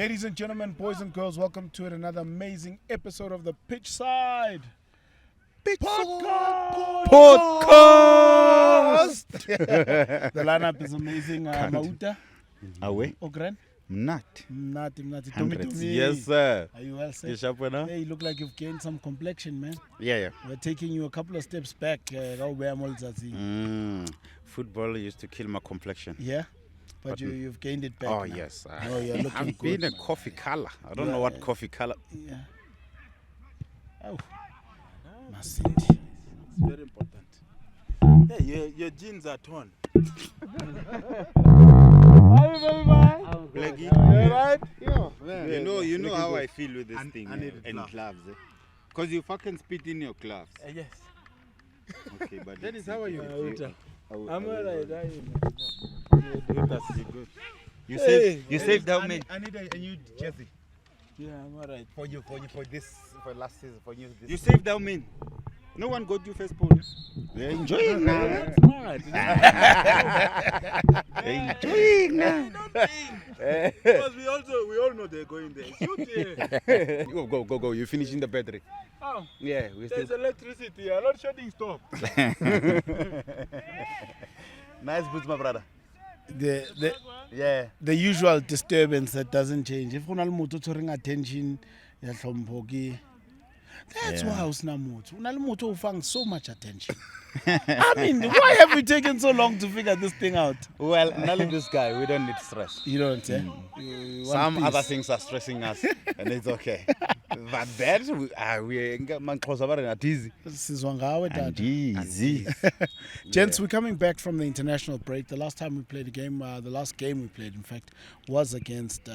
Ladies and gentlemen, boys and girls, welcome to another amazing episode of the Pitchside Podcast. The lineup is amazing. Mahoota, Away? Ogren, Not. Mnati, Hundreds. Yes, sir. Are you well, sir? You sharp now? Hey, you look like you've gained some complexion, man. Yeah. We're taking you a couple of steps back. Football used to kill my complexion. Yeah, but you've gained it back. Oh, now. yes. Oh, you're looking I've good. been a coffee color. I don't know what coffee color. Yeah. Oh, Masindi. It's very important. Hey, your jeans are torn. Blackie. Right? You know how I feel with this thing I need and gloves. gloves. Because you fucking spit in your gloves. Yes. Okay, but Dennis, how are you? I'm alright. You saved how many? I need a new jersey Yeah, I'm alright. for last season for you. You saved how many? No one got you first pole. They're enjoying now. They're enjoying now. Because we all know they're going there. Shoot here. Go. You're finishing the battery. Oh, Yeah, we there's still. electricity. A lot shedding stop. Nice boots, my brother. The usual disturbance that doesn't change. If una le motho o tshwereng attention ya Hlompho ke, that's why usna motho. Una le motho o fang so much attention. I mean, why have we taken so long to figure this thing out? Well, not like this guy. We don't need stress. You don't say? Some other things are stressing us, and it's okay. But that we ain't easy. Sizwa ngawe dad. Easy. Gents, we're coming back from the international break. The last time we played a game, the last game we played, in fact, was against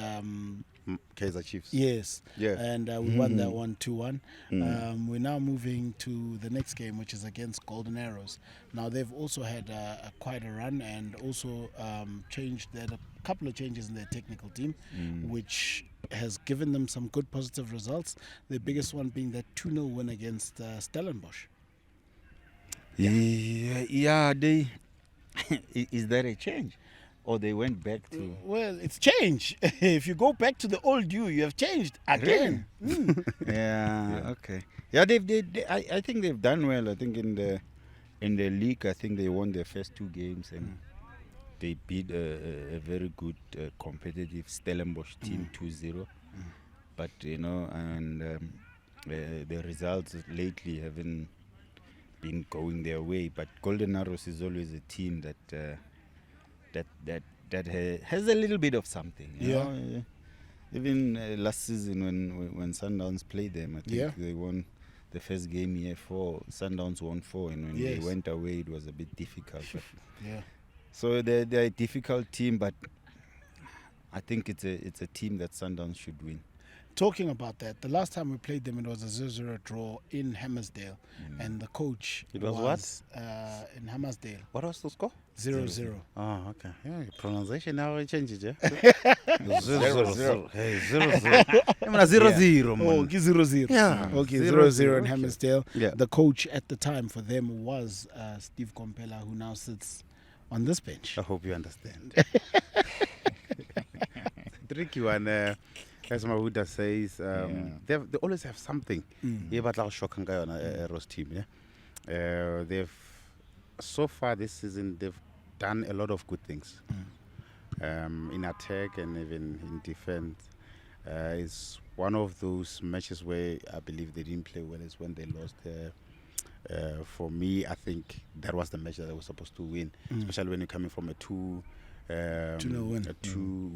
Kaizer Chiefs. yes. Yeah. And we won that one 2-1. We're now moving to the next game, which is against Golden Arrows. Now, they've also had quite a run and also changed. They had a couple of changes in their technical team, which has given them some good positive results. The biggest one being that 2-0 win against Stellenbosch. Yeah, they. Is there a change? Or they went back to. Well, it's change. If you go back to the old you have changed again. Yeah, okay. Yeah, I think they've done well. I think in the league, I think they won their first two games and they beat a very good competitive Stellenbosch team 2-0. But and the results lately haven't been going their way. But Golden Arrows is always a team that has a little bit of something. You know? Even last season when Sundowns played them, I think they won the first game here 4. Sundowns won 4, and when they went away, it was a bit difficult. But so they're a difficult team, but I think it's a team that Sundowns should win. Talking about that, the last time we played them, it was a 0-0 draw in Hammersdale, and the coach It was in Hammersdale. What was the score? 0-0. Oh, okay. Yeah, your pronunciation now changes, yeah? 0-0. Hey, 0-0. I'm not 0-0, man. Oh, 0-0. Yeah. Okay, 0-0 0-0 in okay. Hammersdale. Yeah. The coach at the time for them was Steve Kompela, who now sits on this bench. I hope you understand. Tricky one. As Mahoota says, they always have something. Rose team, yeah. They've so far this season they've done a lot of good things in attack and even in defense. It's one of those matches where I believe they didn't play well. Is when they lost. For me, I think that was the match that they were supposed to win, especially when you're coming from a 2-0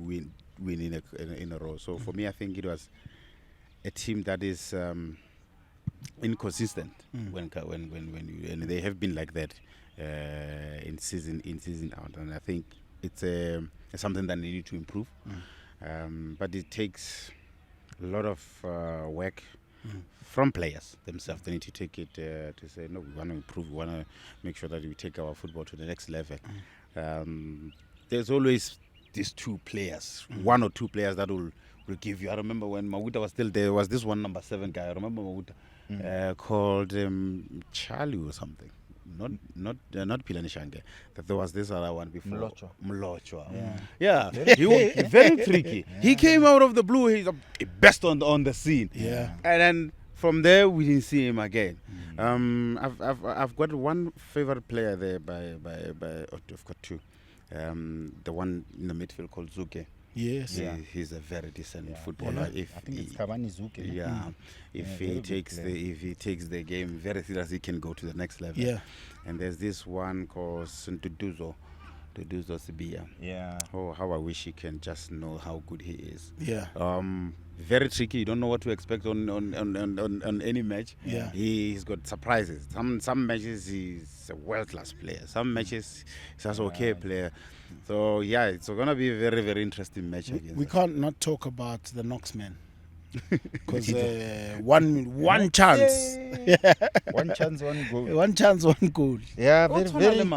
win in a row. So for me, I think it was a team that is inconsistent when you, and they have been like that in season out. And I think it's something that they need to improve. But it takes a lot of work from players themselves. They need to take it to say, no, we want to improve. We want to make sure that we take our football to the next level. There's always these two players, one or two players that will give you. I remember when Mahoota was still there, was this one number 7 guy. I remember Mahoota called Charlie or something. not Pilanishange. That there was this other one before. Mlochwa. Yeah. He was very tricky. Yeah. He came out of the blue. He's the best on the scene. Yeah. And then from there we didn't see him again. I've got one favorite player there I've got two. The one in the midfield called Zuke. Yes. He's a very decent footballer. I think it's Cavani Zuke. Yeah. If he takes the game very seriously, he can go to the next level. Yeah. And there's this one called Sundowns. Sibia. Yeah. Oh, how I wish he can just know how good he is. Yeah. Very tricky. You don't know what to expect on any match. Yeah. He's got surprises. Some matches he's a world-class player. Some matches he's just okay player. So yeah, it's gonna be a very, very interesting match. We can't not talk about the Knoxmen. Because one chance. One chance, one goal. One chance, one goal. Yeah, very.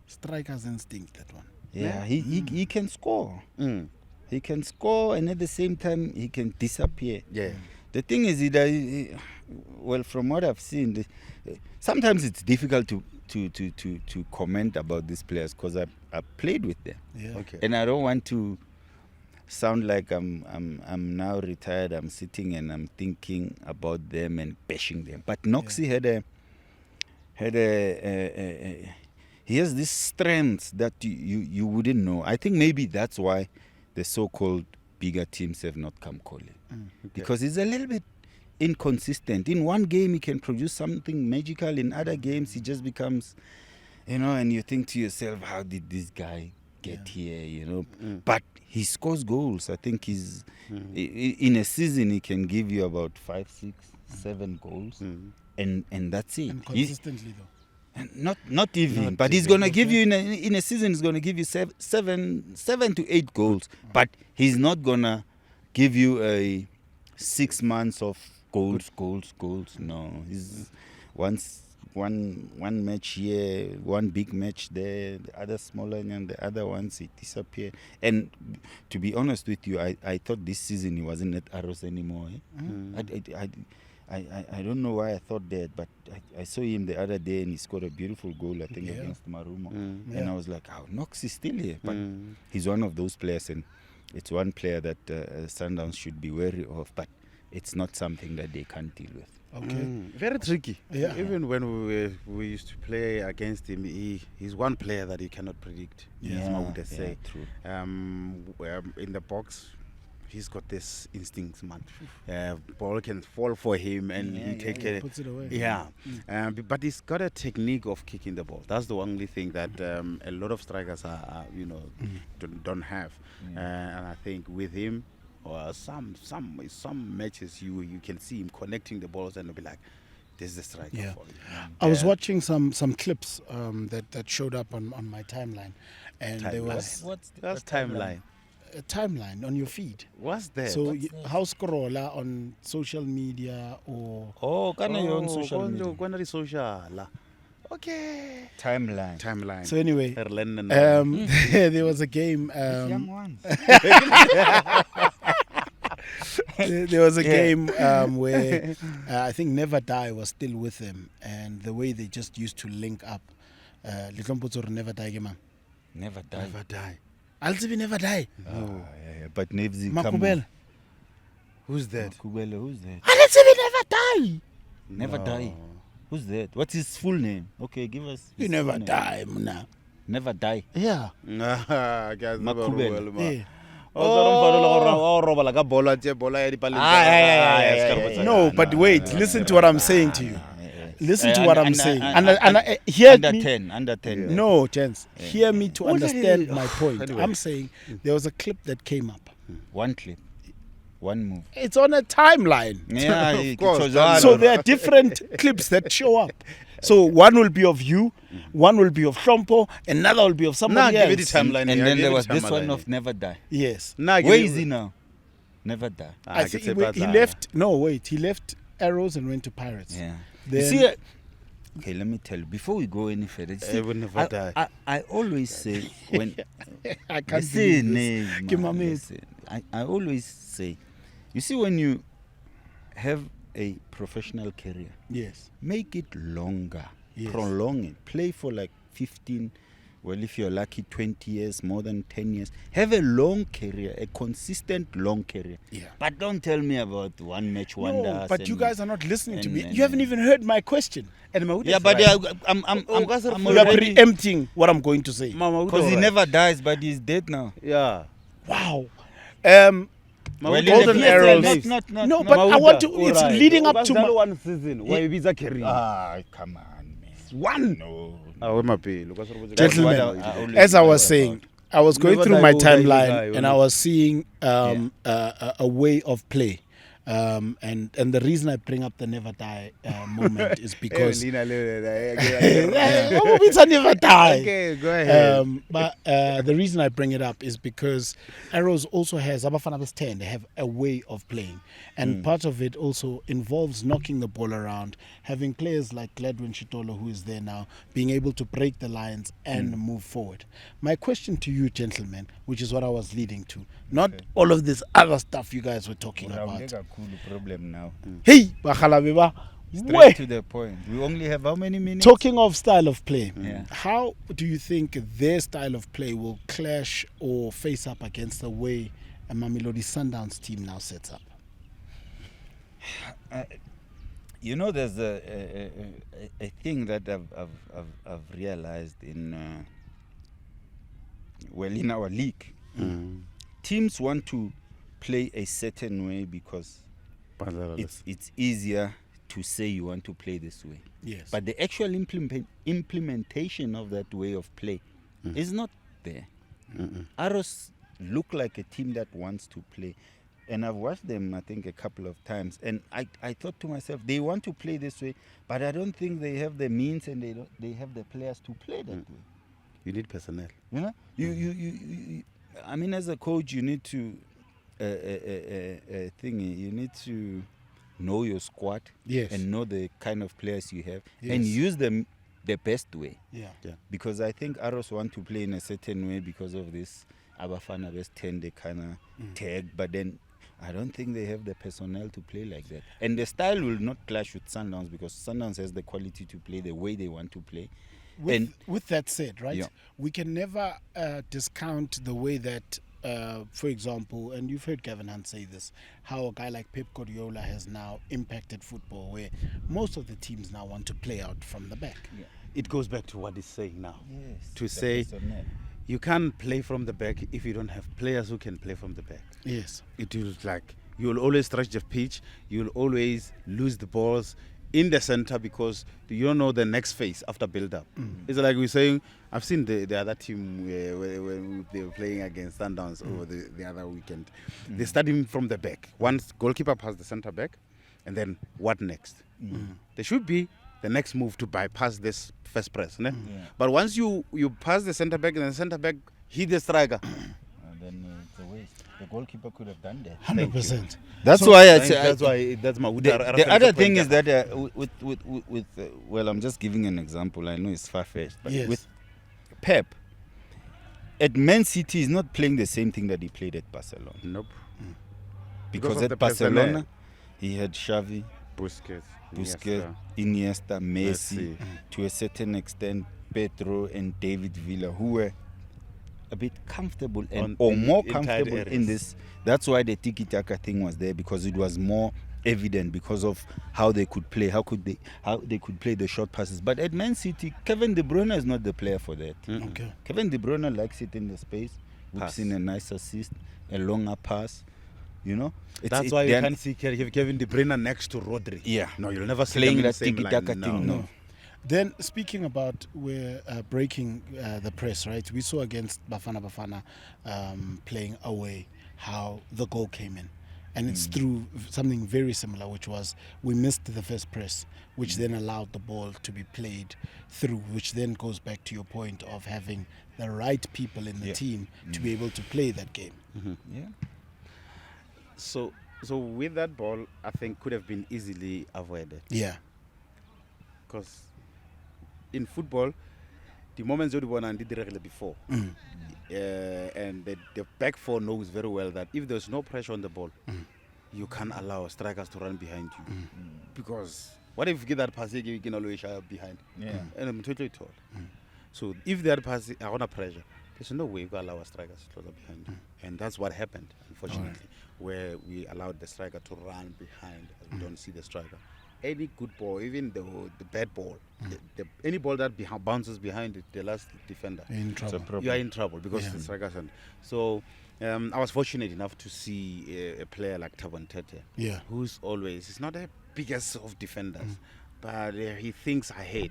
Striker's instinct, that one. Yeah, he can score. He can score, and at the same time he can disappear. Yeah. The thing is, well, from what I've seen, sometimes it's difficult to comment about these players because I played with them. Yeah. Okay. And I don't want to sound like I'm now retired. I'm sitting and I'm thinking about them and bashing them. But Noxie he has this strength that you wouldn't know. I think maybe that's why the so-called bigger teams have not come calling. Because he's a little bit inconsistent. In one game he can produce something magical. In other games he just becomes, and you think to yourself, how did this guy get here, But he scores goals. I think he's in a season he can give you about 5, 6, 7 goals. And that's it. And consistently though. Not even, but he's gonna give you in a season. He's gonna give you 7 to 8 goals, but he's not gonna give you a 6 months of goals. No, he's one match here, one big match there, the other smaller, and the other ones he disappear. And to be honest with you, I thought this season he wasn't at Arrows anymore. I don't know why I thought that, but I saw him the other day and he scored a beautiful goal, I think, against Marumo. And I was like, Knox is still here. But he's one of those players, and it's one player that Sundowns should be wary of, but it's not something that they can't deal with. Okay. Very tricky. Yeah. Even when we used to play against him, he's one player that you cannot predict. As Mahoota say. True. In the box, he's got this instinct, man. Ball can fall for him and he puts it away. Yeah. But he's got a technique of kicking the ball. That's the only thing that a lot of strikers are don't have. And I think with him, some matches you can see him connecting the balls and be like, this is the striker for you. I was watching some clips that showed up on my timeline, and there was that's timeline. A timeline on your feed. What's that? So how scroll on social media or can you on social media? Social. Okay. Timeline. So anyway, there was a game. Young ones. There was a game where I think Never Die was still with them, and the way they just used to link up. Hlompho Never Die game. Never die. I'll say Never Die. But Naves Makubela. Who's that? Who's that? I'll say Never Die. Never Die. Who's that? What's his full name? Okay, give us. You never die, Muna. Never Die. Yeah. Makubela. Yeah. No, but wait. Listen to what I'm saying to you. Listen to what I'm saying. Hear Under me. 10. No, gents. Hear me to understand my point. I'm saying there was a clip that came up. One clip. One move. It's on a timeline. Yeah, of course. So there are different clips that show up. So one will be of you, one will be of Hlompho, another will be of somebody else. Give it the timeline. And then there was this one of Never Die. Yes. Where is he now? Never Die. I think he left. No, wait. He left Arrows and went to Pirates. Yeah. Then, you see, okay, let me tell you. Before we go any further, I always say when I can't listen, I always say, you see, when you have a professional career, Yes. make it longer. Yes. Prolong it. Play for like 15, well, if you're lucky, 20 years, more than 10 years. Have a long career, a consistent long career. Yeah. But don't tell me about one match No, wonders. but you and- guys are not listening to me. and- You haven't even heard my question. And Mahoota Yeah, is but right. I'm You are already, preempting what I'm going to say. Mahoota because he right. never dies, but he's dead now. Yeah. Wow. Well, in Golden the PSL, arrows. not- No, but I want to. It's alright. leading up to. one season. Why is a career? Come on, man. One. No. Gentlemen, always as I worry was about. saying, I was going Never through die, my will die, will die, timeline will and die. I was seeing a way of play. And the reason I bring up the never die moment is because it's never die. Okay, go ahead. But the reason I bring it up is because Arrows also has Abafana Best 10. They have a way of playing, and part of it also involves knocking the ball around, having players like Gladwin Chitolo, who is there now, being able to break the lines and move forward. My question to you, gentlemen, which is what I was leading to, not all of this other stuff you guys were talking about. Problem now. Hey, Bakhalabeba, Straight to the point. We only have how many minutes? talking of style of play, Yeah. how do you think their style of play will clash or face up against the way a Mamelodi Sundowns team now sets up? You know, there's a thing that I've realized in in our league. Teams want to play a certain way because it's easier to say you want to play this way. Yes. But the actual implementation of that way of play is not there. Arrows look like a team that wants to play. And I've watched them, I think, a couple of times. And I thought to myself, they want to play this way, but I don't think they have the means and they have the players to play that way. You need personnel. You know? You I mean, as a coach, you need to you need to know your squad Yes. and know the kind of players you have Yes. and use them the best way. Yeah. Because I think Arrows want to play in a certain way because of this Abafana Best 10, they kind of tag, but then I don't think they have the personnel to play like that. And the style will not clash with Sundowns because Sundowns has the quality to play the way they want to play. With that said, right, Yeah. we can never discount the way that, for example, and you've heard Gavin Hunt say this, how a guy like Pep Guardiola has now impacted football, where most of the teams now want to play out from the back. It goes back to what he's saying now. Yes, To the say personnel. you can't play from the back if you don't have players who can play from the back. Yes. It will you'll always stretch the pitch, you'll always lose the balls in the center because you don't know the next phase after build-up. It's like we're saying, I've seen the other team when they were playing against Sundowns over the other weekend. They start him from the back. Once goalkeeper passes the center back, and then what next? There should be the next move to bypass this first press. Ne? But once you pass the center back and the center back hit the striker, Then it's a waste. The goalkeeper could have done that. 100%. That's So- why that's my the other thing is that with well, I'm just giving an example. I know it's far-fetched, but Yes. with Pep at Man City, he's not playing the same thing that he played at Barcelona. Nope. Because of at the Barcelona, personnel. he had Xavi, Busquets, Iniesta, Messi, Messi. to a certain extent, Pedro and David Villa, who were a bit comfortable more in tight comfortable in areas. this. That's why the tiki-taka thing was there, because it was more evident because of how they could play, how they could play the short passes. But at Man City, Kevin De Bruyne is not the player for that. Okay. Kevin De Bruyne likes it in the space, whips Pass. in a nice assist, a longer pass. You know, That's why you can't see Kevin De Bruyne next to Rodri. Yeah. No, you'll never see Playing them in the that same tiki-taka line. thing, no. Then speaking about we're breaking the press, right? We saw against Bafana playing away how the goal came in. And it's through something very similar, which was we missed the first press, which then allowed the ball to be played through, which then goes back to your point of having the right people in the team to be able to play that game. Yeah. So with that ball, I think could have been easily avoided. Yeah. Because in football, the moments you want and did before, and the back four knows very well that if there's no pressure on the ball, you can't allow strikers to run behind you. Because what if you get that pass, you can always behind? Yeah. And I'm totally told. So if that pass are under pressure, there's no way you can allow strikers to close up behind you. And that's what happened, unfortunately, where we allowed the striker to run behind. We don't see the striker. Any good ball, even the bad ball, any ball that bounces behind the last defender, In trouble. you are in trouble because the strikers. So I was fortunate enough to see a player like Thabo Tete, Yeah. who's always, he's not the biggest of defenders, but he thinks ahead.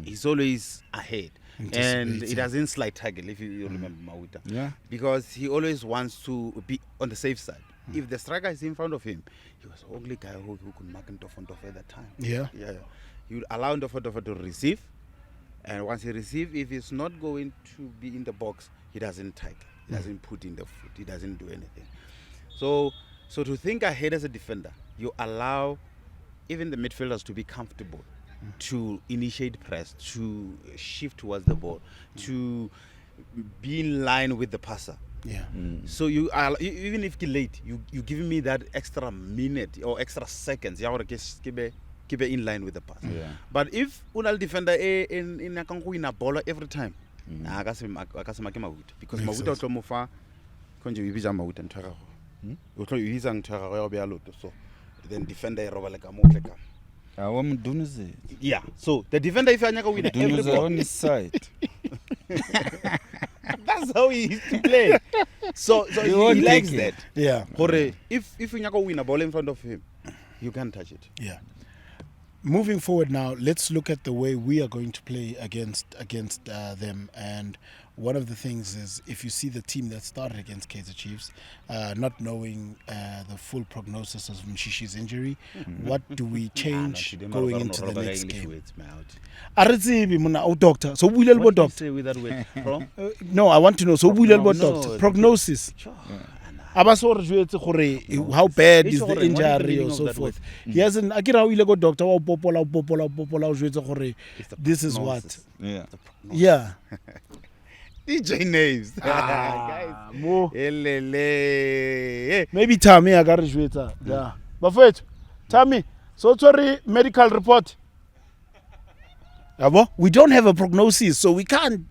He's always ahead. And he doesn't slide tackle, if you remember Mahoota. Yeah. Because he always wants to be on the safe side. If the striker is in front of him, he was the only guy who could mark Ntofo at that time. Yeah. You allow Ntofo to receive, and once he receives, if he's not going to be in the box, he doesn't tackle. He doesn't put in the foot. He doesn't do anything. So to think ahead as a defender, you allow even the midfielders to be comfortable, to initiate press, to shift towards the ball, to be in line with the passer. Yeah. So you are, even if you're late, you giving me that extra minute or extra seconds. You want to keep it in line with the pass. Yeah. But if unal defender in a win a ball every time, I guess Mahoota, because Makes Mahoota sense. to move far, konje ibiza Mahoota ntwara go. Utlo ibiza ntwara go ya be aloto, so then defender roba le ka mo tle ka. Awam Dunuzi. Yeah. So the defender if you win every Dunuzi ball, on his side. that's how he used to play. So he won't likes take it. that. Yeah. Hore, if you win a ball in front of him, you can't touch it. Yeah. Moving forward now, let's look at the way we are going to play against them. And one of the things is, if you see the team that started against Kaizer Chiefs, not knowing the full prognosis of Mshishi's injury, what do we change going into the next game? Aritzibi muna o doctor. So we What do you doctor. say with that word? Bro? No, I want to know. So we Prognosis. doctor. Prognosis. Abaso re jwetse gore how bad is the What is the injury meaning or of so that forth. He hasn't. Akira o ile go doctor wa popola o jwetse gore It's the this is what. prognosis. Yeah. Yeah. DJ Naves. Guys. Mo. Elele. Maybe Tammy aga re jwetsa. Yeah. Bafethu. Tammy, so sorry medical report. Yabo? We don't have a prognosis, so we can't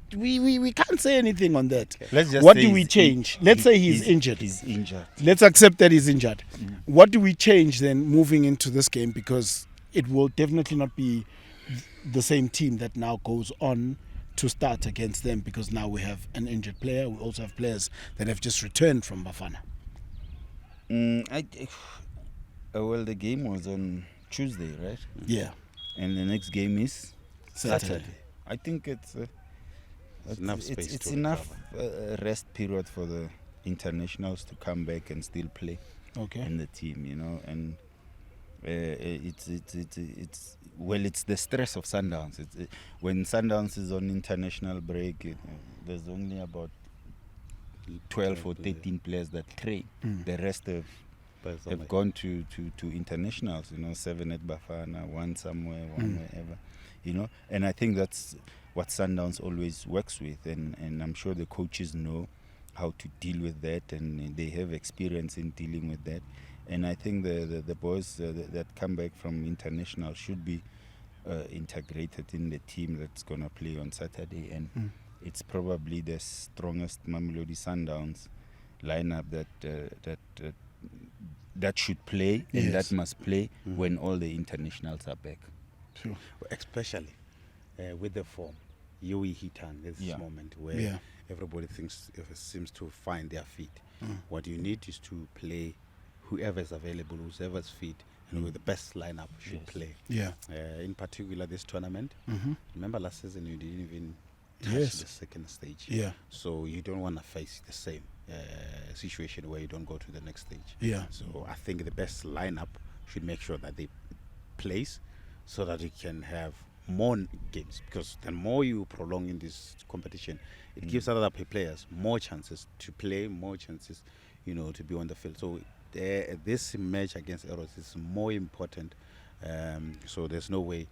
say anything on that. Let's just What say do we he's- change? Let's say he's injured. He's injured. Let's accept that he's injured. What do we change then moving into this game? Because it will definitely not be the same team that now goes on to start against them, because now we have an injured player. We also have players that have just returned from Bafana. Well, the game was on Tuesday, right? Yeah. And the next game is Saturday. I think it's enough space it's to enough rest period for the internationals to come back and still play Okay. in the team, you know. And it's the stress of Sundowns. When Sundowns is on international break, there's only about 12 or 13 players that train. The rest have gone to internationals, you know, 7 at Bafana, 1 somewhere, 1 wherever, you know. And I think that's what Sundowns always works with, and I'm sure the coaches know how to deal with that, and they have experience in dealing with that. And I think the boys that come back from international should be integrated in the team that's going to play on Saturday. And it's probably the strongest Mamelodi Sundowns lineup that should play and Yes. that must play when all the internationals are back. Sure. Especially with the form. Yui Hitan, this Yeah. moment where Yeah. everybody seems to find their feet. What you need is to play whoever's available, whoever's fit, and with the best lineup should Yes. play. Yeah. In particular, this tournament. Remember last season you didn't even touch Yes. the second stage. Yeah. So you don't want to face the same situation where you don't go to the next stage. Yeah. So I think the best lineup should make sure that they plays so that you can have more games, because the more you prolong in this competition, it gives other players more chances to play, more chances, you know, to be on the field. So this match against Eros is more important. So there's no way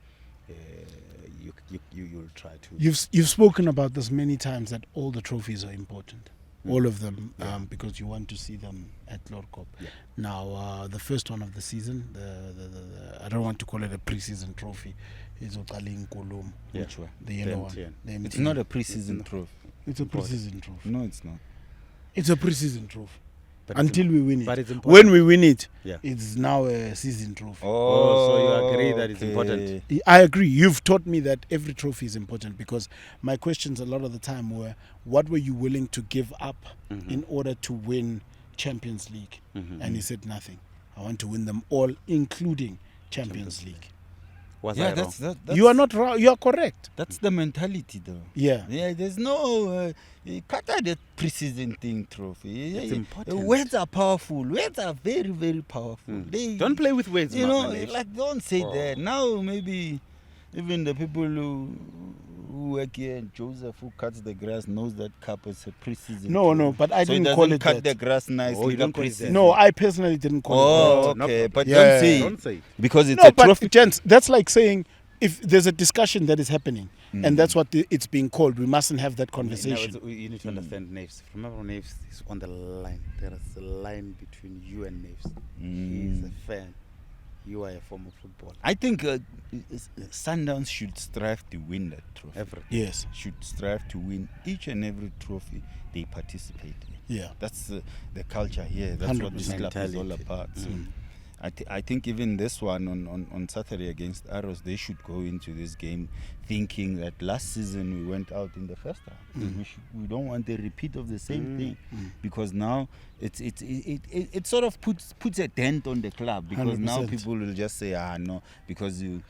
you'll try to. You've spoken about this many times, that all the trophies are important. all of them, because you want to see them at Lorkop. Now, the first one of the season, the I don't want to call it a pre-season trophy, is Okaling Kolum. Which one? The yellow one. The The It's MTN. not a pre-season trophy. It's a pre-season trophy. No, it's not. It's a pre-season trophy. But it's Until we win it. but it's important. When we win it, Yeah. it's now a season trophy. Oh, so you agree that it's important. I agree. You've taught me that every trophy is important, because my questions a lot of the time were, what were you willing to give up in order to win Champions League? And he said nothing. I want to win them all, including Champions League. Was Yeah, I wrong? that's You are not wrong. You are correct. That's the mentality, though. Yeah. Yeah, there's no cut out that pre-season thing trophy. It's important. Words are powerful. Words are very, very powerful. They, Don't play with words, you know, Naves. like don't say that. Now maybe even the people who work here, and Joseph who cuts the grass, knows that cup is a pre-season. No, trophy. no, but I So didn't it call doesn't it cut that. the grass nicely. Oh, you the don't call it that. pre-season. No, I personally didn't call Oh, it No okay, problem. but Yeah. don't say Don't say. because it's that. a No, trophy. but gents, that's like saying, if there's a discussion that is happening, and that's what it's being called, we mustn't have that Now, conversation. you need to understand Naves. Remember, Naves is on the line. There is a line between you and Naves. He is a fan. You are a former footballer. I think Sundowns should strive to win that trophy. Every. Yes. Should strive to win each and every trophy they participate in. Yeah. That's the culture here. That's what this 100% club is all mentality. about. So I think even this one on Saturday against Arrows, they should go into this game thinking that last season we went out in the first half. We don't want a repeat of the same thing, because now it sort of puts a dent on the club, because now 100%. people will just say, no, because you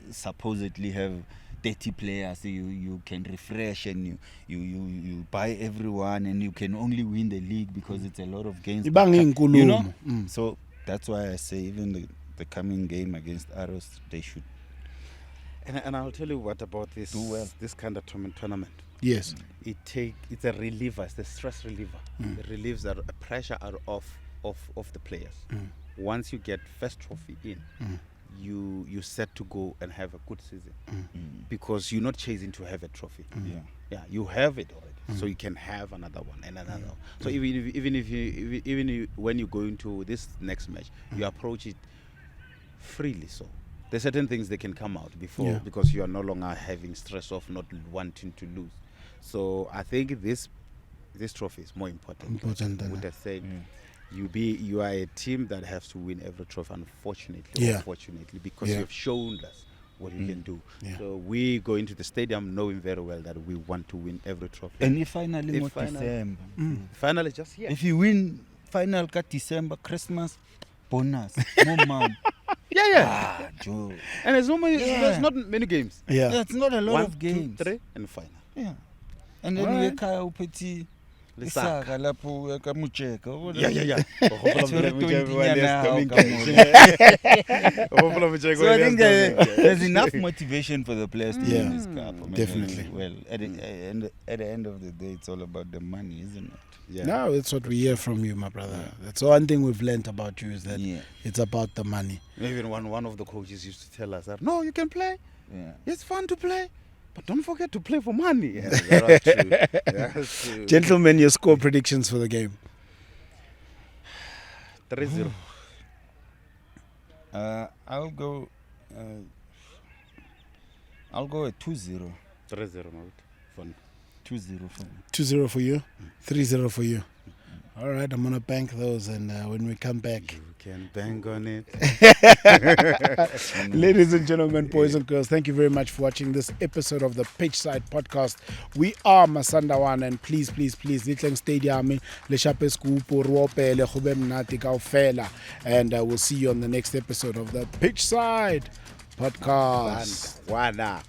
supposedly have 30 players, you can refresh, and you buy everyone, and you can only win the league because it's a lot of games. Ibang inkulumo. You know? So that's why I say even the coming game against Arrows, they should. And I'll tell you what about this. Do well. This kind of tournament. Yes. It's a reliever. It's the stress reliever. It relieves a pressure out of the players. Once you get first trophy in, you set to go and have a good season, because you're not chasing to have a trophy. Yeah, you have it already, so you can have another one and another one. So even if when you go into this next match, you approach it freely. So there's certain things that can come out before, because you are no longer having stress of not wanting to lose. So I think this trophy is more important. Important than With that. the saying, you are a team that has to win every trophy, unfortunately, unfortunately, because you have shown us what you can do. So we go into the stadium knowing very well that we want to win every trophy. And if finally If not final- December. Finally, just here. If you win final ka December, Christmas, bonus, more mom. Yeah. Joe. And there's not many games. Yeah. That's not a lot 1, of games. 2, 3, and final. Yeah. And then Alright. we kaya uphethi Lisaka. isaka lapho ka Mujeka. Yeah. Tshwere 20 nyana hao ka mona. So I think there's enough motivation for the players to win this cup. I mean, Definitely. Well, at the end of the day, it's all about the money, isn't it? Yeah. No, that's what we hear from you, my brother. That's one thing we've learned about you, is that it's about the money. Even one of the coaches used to tell us that, no, you can play. Yeah. It's fun to play. But don't forget to play for money. Yeah, that's true. That's true. Gentlemen, your score predictions for the game. 3-0. I'll go at 2-0. 3-0, Mahoota. Fun. 2-0 for me. 2-0 for you, 3-0 for you. All right, I'm going to bank those, and when we come back. You can bang on it. Ladies and gentlemen, boys and girls, thank you very much for watching this episode of the Pitchside podcast. We are Masandawana, and please, Litlang Stadium, Le Chape Skupo, Ruope, Le Khubem Nati Kaufela, and we'll see you on the next episode of the Pitchside podcast. Wana.